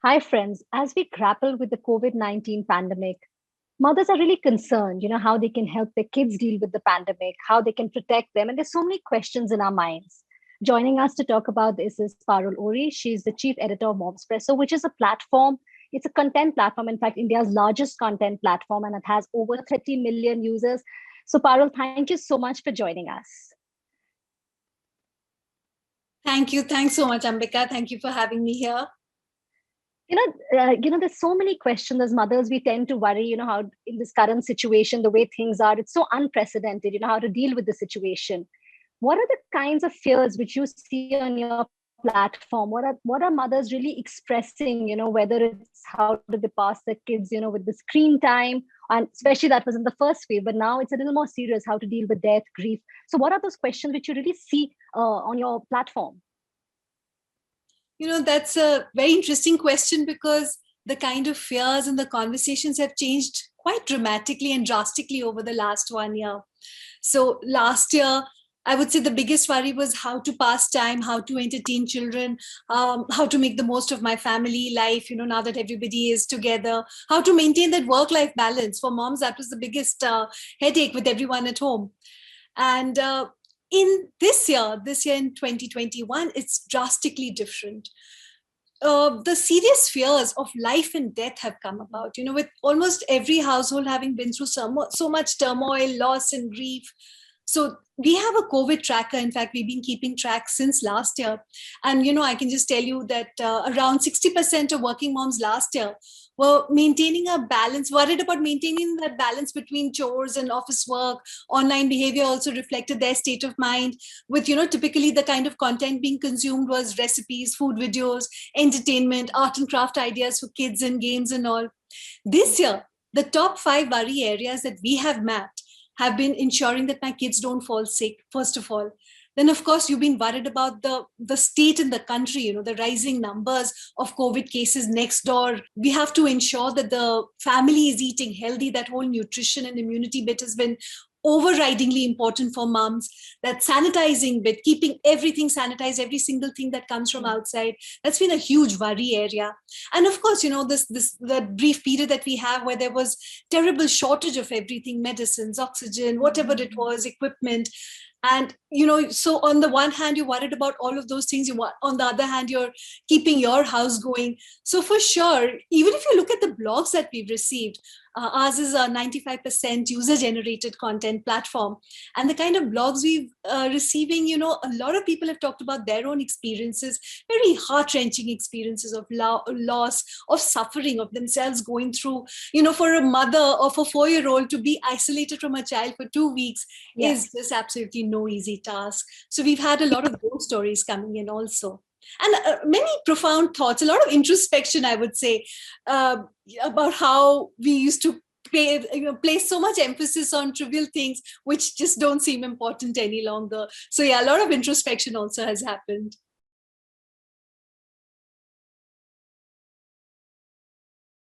Hi, friends. As we grapple with the COVID-19 pandemic, mothers are really concerned, how they can help their kids deal with the pandemic, how they can protect them. And there's so many questions in our minds. Joining us to talk about this is Parul Ohri. She's the chief editor of Momspresso, which is a platform. It's a content platform, in fact, India's largest content platform, and it has over 30 million users. So, Parul, thank you so much for joining us. Thank you. Thanks so much, Ambika. Thank you for having me here. There's so many questions as mothers. We tend to worry, how in this current situation, the way things are, it's so unprecedented, how to deal with the situation. What are the kinds of fears which you see on your platform? What are mothers really expressing, whether it's how do they pass their kids, with the screen time? And especially that was in the first wave, but now it's a little more serious, how to deal with death, grief. So what are those questions which you really see on your platform? That's a very interesting question because the kind of fears and the conversations have changed quite dramatically and drastically over the last 1 year. So last year, I would say the biggest worry was how to pass time, how to entertain children, how to make the most of my family life, now that everybody is together, how to maintain that work-life balance. For moms, that was the biggest headache with everyone at home. And in this year in 2021, it's drastically different. The serious fears of life and death have come about, with almost every household having been through so much turmoil, loss, and grief. So we have a COVID tracker. In fact, we've been keeping track since last year. And, I can just tell you that around 60% of working moms last year were maintaining a balance, worried about maintaining that balance between chores and office work. Online behavior also reflected their state of mind with, typically the kind of content being consumed was recipes, food videos, entertainment, art and craft ideas for kids and games and all. This year, the top 5 worry areas that we have mapped have been ensuring that my kids don't fall sick, first of all. Then, of course, you've been worried about the state in the country, the rising numbers of COVID cases next door. We have to ensure that the family is eating healthy. That whole nutrition and immunity bit has been overridingly important for moms. That sanitizing bit, keeping everything sanitized, every single thing that comes from outside, that's been a huge worry area. And of course, the brief period that we have where there was terrible shortage of everything, medicines, oxygen, whatever it was, equipment. And, so on the one hand, you're worried about all of those things. On the other hand, you're keeping your house going. So for sure, even if you look at the blogs that we've received, ours is a 95% user-generated content platform. And the kind of blogs we've receiving, a lot of people have talked about their own experiences, very heart-wrenching experiences of loss, of suffering, of themselves going through, for a mother of a 4-year-old to be isolated from a child for 2 weeks is just absolutely no easy task. So we've had a lot of those stories coming in also. And many profound thoughts, a lot of introspection, I would say, about how we used to place so much emphasis on trivial things which just don't seem important any longer. So yeah, a lot of introspection also has happened.